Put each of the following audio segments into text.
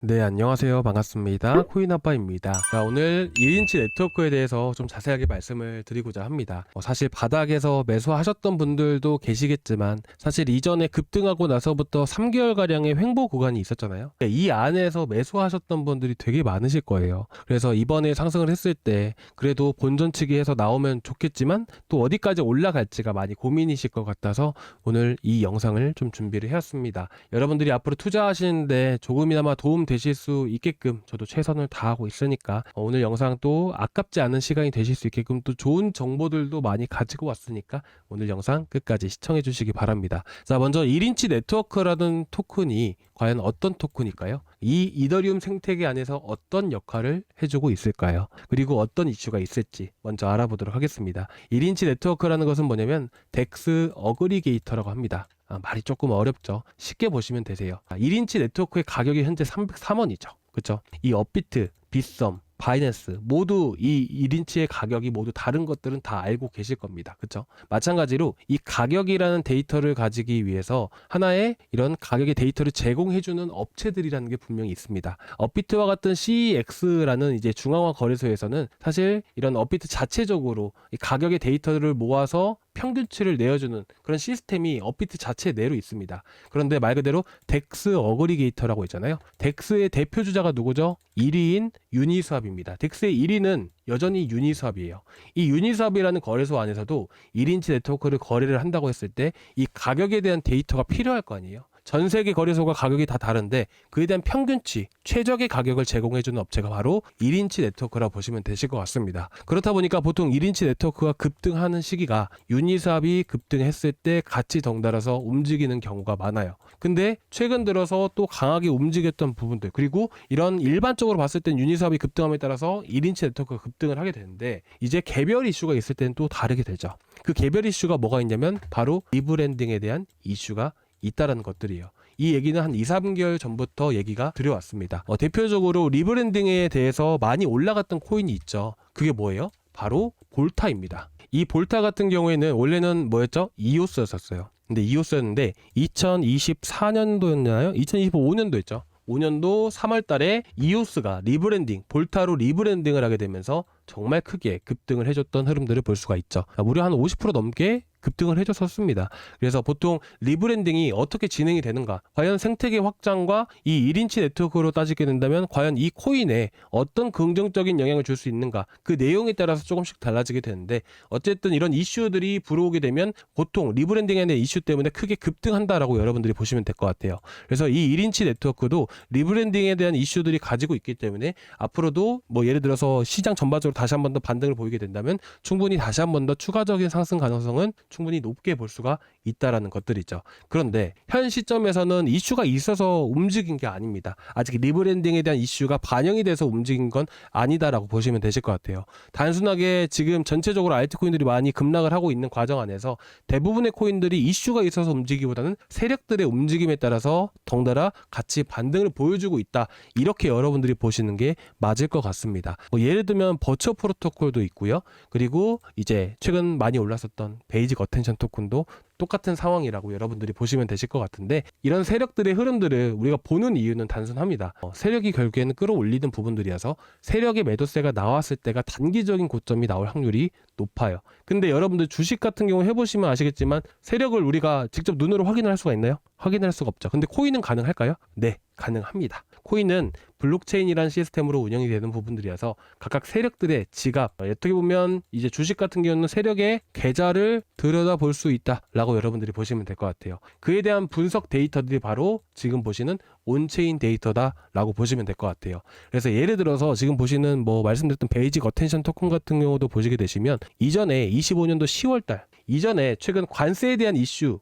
네, 안녕하세요. 반갑습니다. 코인아빠입니다. 자, 오늘 1인치 네트워크에 대해서 좀 자세하게 말씀을 드리고자 합니다. 사실 바닥에서 매수하셨던 분들도 계시겠지만 사실 이전에 급등하고 나서부터 3개월가량의 횡보 구간이 있었잖아요. 이 안에서 매수하셨던 분들이 되게 많으실 거예요. 그래서 이번에 상승을 했을 때 그래도 본전치기 해서 나오면 좋겠지만 또 어디까지 올라갈지가 많이 고민이실 것 같아서 오늘 이 영상을 좀 준비를 해왔습니다. 여러분들이 앞으로 투자하시는데 조금이나마 도움 되실 수 있게끔 저도 최선을 다하고 있으니까 오늘 영상 또 아깝지 않은 시간이 되실 수 있게끔 또 좋은 정보들도 많이 가지고 왔으니까 오늘 영상 끝까지 시청해 주시기 바랍니다. 자, 먼저 1인치 네트워크라는 토큰이 과연 어떤 토큰일까요? 이 이더리움 생태계 안에서 어떤 역할을 해주고 있을까요? 그리고 어떤 이슈가 있을지 먼저 알아보도록 하겠습니다. 1인치 네트워크라는 것은 뭐냐면 덱스 어그리게이터라고 합니다. 말이 조금 어렵죠. 쉽게 보시면 되세요. 1인치 네트워크의 가격이 현재 303원이죠. 그렇죠? 이 업비트, 빗썸, 바이낸스 모두 이 1인치의 가격이 모두 다른 것들은 다 알고 계실 겁니다. 그렇죠? 마찬가지로 이 가격이라는 데이터를 가지기 위해서 하나의 이런 가격의 데이터를 제공해주는 업체들이라는 게 분명히 있습니다. 업비트와 같은 CEX라는 이제 중앙화 거래소에서는 사실 이런 업비트 자체적으로 이 가격의 데이터를 모아서 평균치를 내어주는 그런 시스템이 업비트 자체 내로 있습니다. 그런데 말 그대로 덱스 어그리게이터라고 있잖아요. 덱스의 대표 주자가 누구죠? 1위인 유니스왑입니다. 덱스의 1위는 여전히 유니스왑이에요. 이 유니스왑이라는 거래소 안에서도 1인치 네트워크를 거래를 한다고 했을 때 이 가격에 대한 데이터가 필요할 거 아니에요. 전 세계 거래소가 가격이 다 다른데 그에 대한 평균치, 최적의 가격을 제공해주는 업체가 바로 1인치 네트워크라고 보시면 되실 것 같습니다. 그렇다 보니까 보통 1인치 네트워크가 급등하는 시기가 유니스왑이 급등했을 때 같이 덩달아서 움직이는 경우가 많아요. 근데 최근 들어서 또 강하게 움직였던 부분들, 그리고 이런 일반적으로 봤을 땐 유니스왑이 급등함에 따라서 1인치 네트워크가 급등을 하게 되는데 이제 개별 이슈가 있을 때는 또 다르게 되죠. 그 개별 이슈가 뭐가 있냐면 바로 리브랜딩에 대한 이슈가 있다라는 것들이에요. 이 얘기는 한 2, 3개월 전부터 얘기가 들여왔습니다. 대표적으로 리브랜딩에 대해서 많이 올라갔던 코인이 있죠. 그게 뭐예요? 바로 볼타입니다. 이 볼타 같은 경우에는 원래는 뭐였죠? 이오스였었어요. 근데 이오스였는데 2024년도였나요? 2025년도였죠. 5년도 3월 달에 이오스가 리브랜딩, 볼타로 리브랜딩을 하게 되면서 정말 크게 급등을 해줬던 흐름들을 볼 수가 있죠. 무려 한 50% 넘게 급등을 해줬었습니다. 그래서 보통 리브랜딩이 어떻게 진행이 되는가, 과연 생태계 확장과 이 1인치 네트워크로 따지게 된다면 과연 이 코인에 어떤 긍정적인 영향을 줄 수 있는가, 그 내용에 따라서 조금씩 달라지게 되는데 어쨌든 이런 이슈들이 불어오게 되면 보통 리브랜딩에 대한 이슈 때문에 크게 급등한다라고 여러분들이 보시면 될 것 같아요. 그래서 이 1인치 네트워크도 리브랜딩에 대한 이슈들이 가지고 있기 때문에 앞으로도 뭐 예를 들어서 시장 전반적으로 다시 한 번 더 반등을 보이게 된다면 충분히 다시 한 번 더 추가적인 상승 가능성은 충분히 높게 볼 수가 있다라는 것들이죠. 그런데 현 시점에서는 이슈가 있어서 움직인 게 아닙니다. 아직 리브랜딩에 대한 이슈가 반영이 돼서 움직인 건 아니다라고 보시면 되실 것 같아요. 단순하게 지금 전체적으로 알트코인들이 많이 급락을 하고 있는 과정 안에서 대부분의 코인들이 이슈가 있어서 움직이기보다는 세력들의 움직임에 따라서 덩달아 같이 반등을 보여주고 있다. 이렇게 여러분들이 보시는 게 맞을 것 같습니다. 예를 들면 버처 프로토콜도 있고요. 그리고 이제 최근 많이 올랐었던 베이직 어텐션 토큰도 똑같은 상황이라고 여러분들이 보시면 되실 것 같은데 이런 세력들의 흐름들을 우리가 보는 이유는 단순합니다. 세력이 결국에는 끌어올리는 부분들이어서 세력의 매도세가 나왔을 때가 단기적인 고점이 나올 확률이 높아요. 근데 여러분들 주식 같은 경우 해보시면 아시겠지만 세력을 우리가 직접 눈으로 확인을 할 수가 있나요? 확인할 수가 없죠. 근데 코인은 가능할까요? 네, 가능합니다. 코인은 블록체인이라는 시스템으로 운영이 되는 부분들이어서 각각 세력들의 지갑, 어떻게 보면 이제 주식 같은 경우는 세력의 계좌를 들여다볼 수 있다라고 여러분들이 보시면 될 것 같아요. 그에 대한 분석 데이터들이 바로 지금 보시는 온체인 데이터다라고 보시면 될 것 같아요. 그래서 예를 들어서 지금 보시는 뭐 말씀드렸던 베이직 어텐션 토큰 같은 경우도 보시게 되시면 이전에 25년도 10월달 이전에 최근 관세에 대한 이슈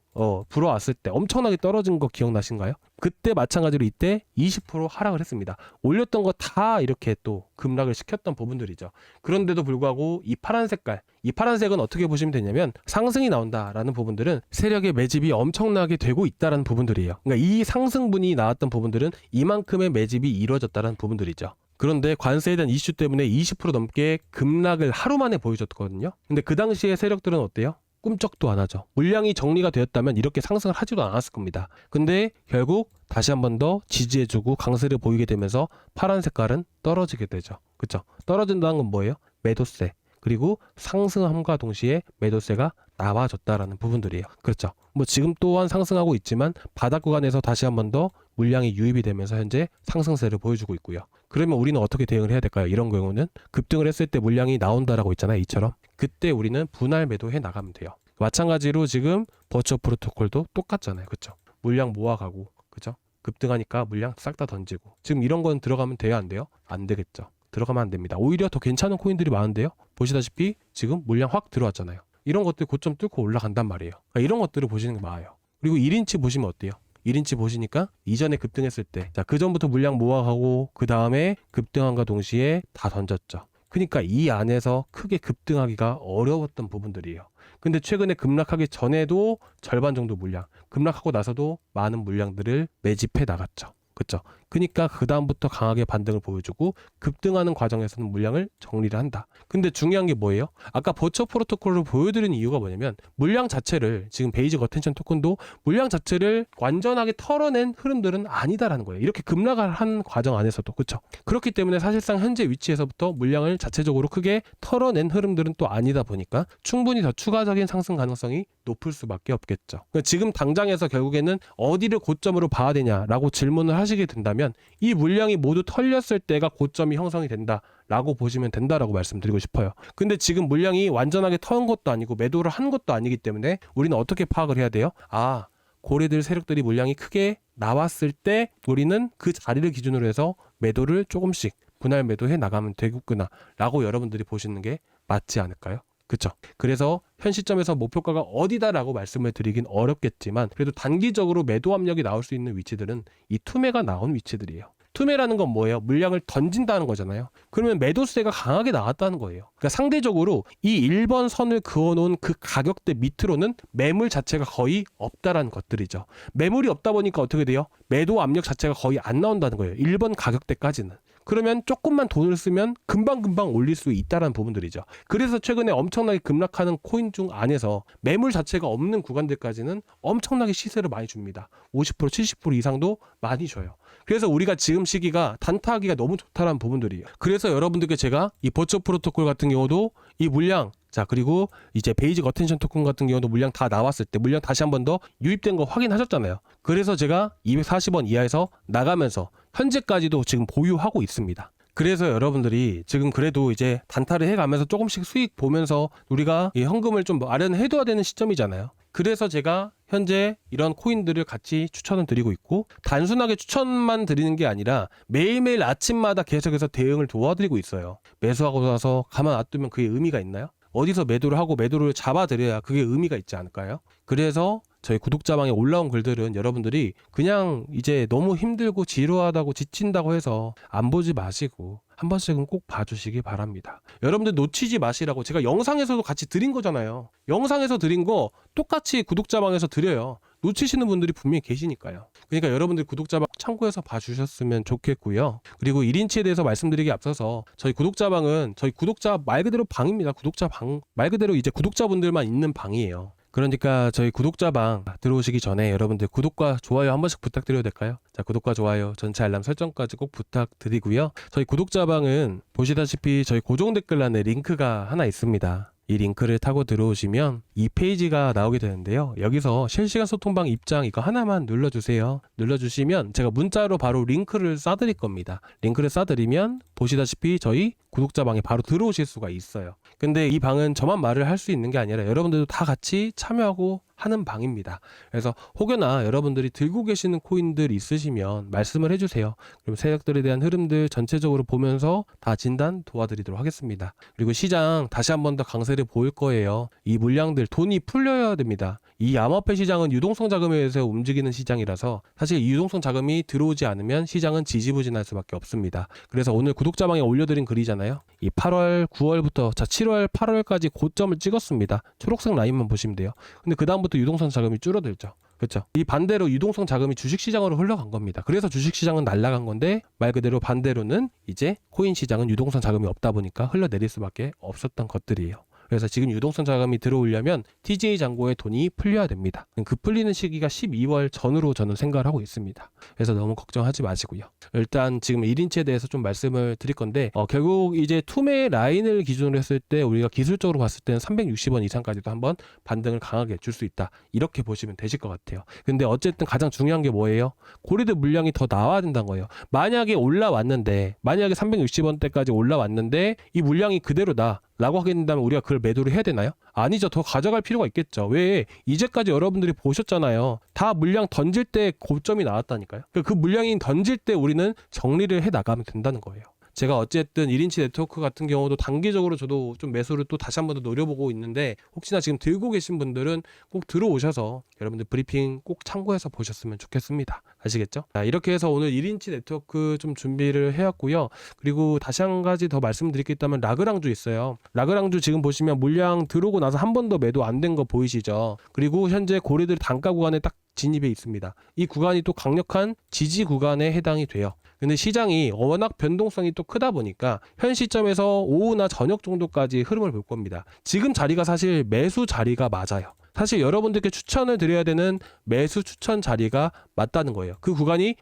불어왔을 때 엄청나게 떨어진 거 기억나신가요? 그때 마찬가지로 이때 20% 하락을 했습니다. 올렸던 거 다 이렇게 또 급락을 시켰던 부분들이죠. 그런데도 불구하고 이 파란 색깔, 이 파란색은 어떻게 보시면 되냐면 상승이 나온다라는 부분들은 세력의 매집이 엄청나게 되고 있다는 부분들이에요. 그러니까 이 상승분이 나왔던 부분들은 이만큼의 매집이 이루어졌다는 부분들이죠. 그런데 관세에 대한 이슈 때문에 20% 넘게 급락을 하루 만에 보여줬거든요. 근데 그 당시에 세력들은 어때요? 꿈쩍도 안 하죠. 물량이 정리가 되었다면 이렇게 상승을 하지도 않았을 겁니다. 근데 결국 다시 한 번 더 지지해주고 강세를 보이게 되면서 파란 색깔은 떨어지게 되죠. 그쵸? 떨어진다는 건 뭐예요? 매도세. 그리고 상승함과 동시에 매도세가 나와줬다라는 부분들이에요. 그렇죠? 뭐 지금 또한 상승하고 있지만 바닥 구간에서 다시 한 번 더 물량이 유입이 되면서 현재 상승세를 보여주고 있고요. 그러면 우리는 어떻게 대응을 해야 될까요? 이런 경우는 급등을 했을 때 물량이 나온다라고 있잖아요. 이처럼. 그때 우리는 분할 매도해 나가면 돼요. 마찬가지로 지금 버추어 프로토콜도 똑같잖아요. 그렇죠? 물량 모아가고, 그죠? 급등하니까 물량 싹 다 던지고. 지금 이런 건 들어가면 돼요, 안 돼요? 안 되겠죠. 들어가면 안 됩니다. 오히려 더 괜찮은 코인들이 많은데요. 보시다시피 지금 물량 확 들어왔잖아요. 이런 것들 고점 뚫고 올라간단 말이에요. 그러니까 이런 것들을 보시는 게 나아요. 그리고 1인치 보시면 어때요? 1인치 보시니까 이전에 급등했을 때, 자, 그 전부터 물량 모아가고 그 다음에 급등함과 동시에 다 던졌죠. 그러니까 이 안에서 크게 급등하기가 어려웠던 부분들이에요. 근데 최근에 급락하기 전에도 절반 정도 물량, 급락하고 나서도 많은 물량들을 매집해 나갔죠. 그렇죠? 그러니까 그 다음부터 강하게 반등을 보여주고 급등하는 과정에서는 물량을 정리를 한다. 근데 중요한 게 뭐예요? 아까 버처 프로토콜을 보여드린 이유가 뭐냐면 물량 자체를 지금 베이직 어텐션 토큰도 물량 자체를 완전하게 털어낸 흐름들은 아니다라는 거예요. 이렇게 급락을 한 과정 안에서도. 그렇죠? 그렇기 때문에 사실상 현재 위치에서부터 물량을 자체적으로 크게 털어낸 흐름들은 또 아니다 보니까 충분히 더 추가적인 상승 가능성이 높을 수밖에 없겠죠. 그러니까 지금 당장에서 결국에는 어디를 고점으로 봐야 되냐라고 질문을 하시게 된다면 이 물량이 모두 털렸을 때가 고점이 형성이 된다라고 보시면 된다라고 말씀드리고 싶어요. 근데 지금 물량이 완전하게 턴 것도 아니고 매도를 한 것도 아니기 때문에 우리는 어떻게 파악을 해야 돼요? 아, 고래들 세력들이 물량이 크게 나왔을 때 우리는 그 자리를 기준으로 해서 매도를 조금씩 분할 매도해 나가면 되겠구나 라고 여러분들이 보시는 게 맞지 않을까요? 그쵸? 그래서 현 시점에서 목표가가 어디다라고 말씀을 드리긴 어렵겠지만 그래도 단기적으로 매도 압력이 나올 수 있는 위치들은 이 투매가 나온 위치들이에요. 투매라는 건 뭐예요? 물량을 던진다는 거잖아요. 그러면 매도세가 강하게 나왔다는 거예요. 그러니까 상대적으로 이 1번 선을 그어놓은 그 가격대 밑으로는 매물 자체가 거의 없다라는 것들이죠. 매물이 없다 보니까 어떻게 돼요? 매도 압력 자체가 거의 안 나온다는 거예요. 1번 가격대까지는. 그러면 조금만 돈을 쓰면 금방금방 올릴 수 있다는 부분들이죠. 그래서 최근에 엄청나게 급락하는 코인 중 안에서 매물 자체가 없는 구간들까지는 엄청나게 시세를 많이 줍니다. 50% 70% 이상도 많이 줘요. 그래서 우리가 지금 시기가 단타하기가 너무 좋다는 부분들이에요. 그래서 여러분들께 제가 이 버처 프로토콜 같은 경우도 이 물량, 자, 그리고 이제 베이직 어텐션 토큰 같은 경우도 물량 다 나왔을 때 물량 다시 한 번 더 유입된 거 확인하셨잖아요. 그래서 제가 240원 이하에서 나가면서 현재까지도 지금 보유하고 있습니다. 그래서 여러분들이 지금 그래도 이제 단타를 해가면서 조금씩 수익 보면서 우리가 이 현금을 좀 마련해둬야 되는 시점이잖아요. 그래서 제가 현재 이런 코인들을 같이 추천을 드리고 있고 단순하게 추천만 드리는 게 아니라 매일매일 아침마다 계속해서 대응을 도와드리고 있어요. 매수하고 나서 가만 놔두면 그게 의미가 있나요? 어디서 매도를 하고 매도를 잡아드려야 그게 의미가 있지 않을까요? 그래서 저희 구독자방에 올라온 글들은 여러분들이 그냥 이제 너무 힘들고 지루하다고 지친다고 해서 안 보지 마시고 한 번씩은 꼭 봐주시기 바랍니다. 여러분들 놓치지 마시라고 제가 영상에서도 같이 드린 거잖아요. 영상에서 드린 거 똑같이 구독자방에서 드려요. 놓치시는 분들이 분명히 계시니까요. 그러니까 여러분들 구독자방 참고해서 봐주셨으면 좋겠고요. 그리고 1인치에 대해서 말씀드리기 앞서서 저희 구독자방은 저희 구독자 말 그대로 방입니다. 구독자 방 말 그대로 이제 구독자분들만 있는 방이에요. 그러니까 저희 구독자방 들어오시기 전에 여러분들 구독과 좋아요 한 번씩 부탁드려도 될까요? 자, 구독과 좋아요, 전체 알람 설정까지 꼭 부탁드리고요. 저희 구독자방은 보시다시피 저희 고정 댓글란에 링크가 하나 있습니다. 이 링크를 타고 들어오시면 이 페이지가 나오게 되는데요. 여기서 실시간 소통방 입장 이거 하나만 눌러주세요. 눌러주시면 제가 문자로 바로 링크를 쏴드릴 겁니다. 링크를 쏴드리면 보시다시피 저희 구독자방에 바로 들어오실 수가 있어요. 근데 이 방은 저만 말을 할 수 있는 게 아니라 여러분들도 다 같이 참여하고 하는 방입니다. 그래서 혹여나 여러분들이 들고 계시는 코인들 있으시면 말씀을 해주세요. 그럼 세력들에 대한 흐름들 전체적으로 보면서 다 진단 도와드리도록 하겠습니다. 그리고 시장 다시 한 번 더 강세를 보일 거예요. 이 물량들 돈이 풀려야 됩니다. 이 암호화폐 시장은 유동성 자금에 의해서 움직이는 시장이라서 사실 이 유동성 자금이 들어오지 않으면 시장은 지지부진할 수밖에 없습니다. 그래서 오늘 구독자방에 올려드린 글이잖아요. 이 8월 9월부터 자 7월 8월까지 고점을 찍었습니다. 초록색 라인만 보시면 돼요. 근데 그 다음부터 유동성 자금이 줄어들죠. 그렇죠? 이 반대로 유동성 자금이 주식시장으로 흘러간 겁니다. 그래서 주식시장은 날아간 건데 말 그대로 반대로는 이제 코인 시장은 유동성 자금이 없다 보니까 흘러내릴 수밖에 없었던 것들이에요. 그래서 지금 유동성 자금이 들어오려면 TGA 잔고에 돈이 풀려야 됩니다. 그 풀리는 시기가 12월 전으로 저는 생각을 하고 있습니다. 그래서 너무 걱정하지 마시고요. 일단 지금 1인치에 대해서 좀 말씀을 드릴 건데 결국 이제 투매 라인을 기준으로 했을 때 우리가 기술적으로 봤을 때는 360원 이상까지도 한번 반등을 강하게 줄 수 있다. 이렇게 보시면 되실 것 같아요. 근데 어쨌든 가장 중요한 게 뭐예요? 고리대 물량이 더 나와야 된다는 거예요. 만약에 올라왔는데 만약에 360원대까지 올라왔는데 이 물량이 그대로다 라고 하게 된다면 우리가 그걸 매도를 해야 되나요? 아니죠. 더 가져갈 필요가 있겠죠. 왜? 이제까지 여러분들이 보셨잖아요. 다 물량 던질 때 고점이 나왔다니까요. 그 물량이 던질 때 우리는 정리를 해 나가면 된다는 거예요. 제가 어쨌든 1인치 네트워크 같은 경우도 단기적으로 저도 좀 매수를 또 다시 한번 더 노려보고 있는데 혹시나 지금 들고 계신 분들은 꼭 들어오셔서 여러분들 브리핑 꼭 참고해서 보셨으면 좋겠습니다. 아시겠죠? 자, 이렇게 해서 오늘 1인치 네트워크 좀 준비를 해왔고요. 그리고 다시 한 가지 더 말씀드릴 게 있다면 라그랑주 있어요. 라그랑주 지금 보시면 물량 들어오고 나서 한 번 더 매도 안 된 거 보이시죠? 그리고 현재 고리들 단가 구간에 딱 진입해 있습니다. 이 구간이 또 강력한 지지 구간에 해당이 돼요. 근데 시장이 워낙 변동성이 또 크다 보니까 현 시점에서 오후나 저녁 정도까지 흐름을 볼 겁니다. 지금 자리가 사실 매수 자리가 맞아요. 사실 여러분들께 추천을 드려야 되는 매수 추천 자리가 맞다는 거예요. 그 구간이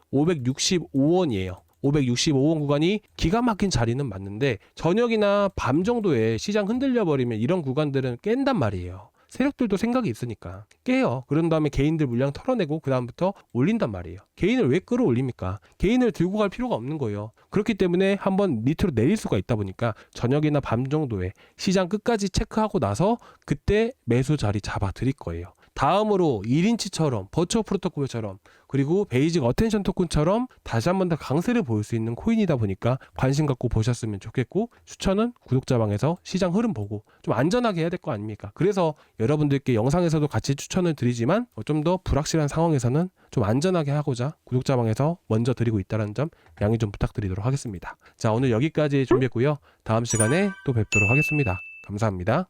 565원이에요. 565원 구간이 기가 막힌 자리는 맞는데 저녁이나 밤 정도에 시장 흔들려 버리면 이런 구간들은 깬단 말이에요. 세력들도 생각이 있으니까 깨요. 그런 다음에 개인들 물량 털어내고 그 다음부터 올린단 말이에요. 개인을 왜 끌어올립니까? 개인을 들고 갈 필요가 없는 거예요. 그렇기 때문에 한번 밑으로 내릴 수가 있다 보니까 저녁이나 밤 정도에 시장 끝까지 체크하고 나서 그때 매수 자리 잡아 드릴 거예요. 다음으로 1인치처럼 버추어 프로토콜처럼 그리고 베이직 어텐션 토큰처럼 다시 한번 더 강세를 보일 수 있는 코인이다 보니까 관심 갖고 보셨으면 좋겠고 추천은 구독자방에서 시장 흐름 보고 좀 안전하게 해야 될 거 아닙니까? 그래서 여러분들께 영상에서도 같이 추천을 드리지만 좀 더 불확실한 상황에서는 좀 안전하게 하고자 구독자방에서 먼저 드리고 있다는 점 양해 좀 부탁드리도록 하겠습니다. 자, 오늘 여기까지 준비했고요. 다음 시간에 또 뵙도록 하겠습니다. 감사합니다.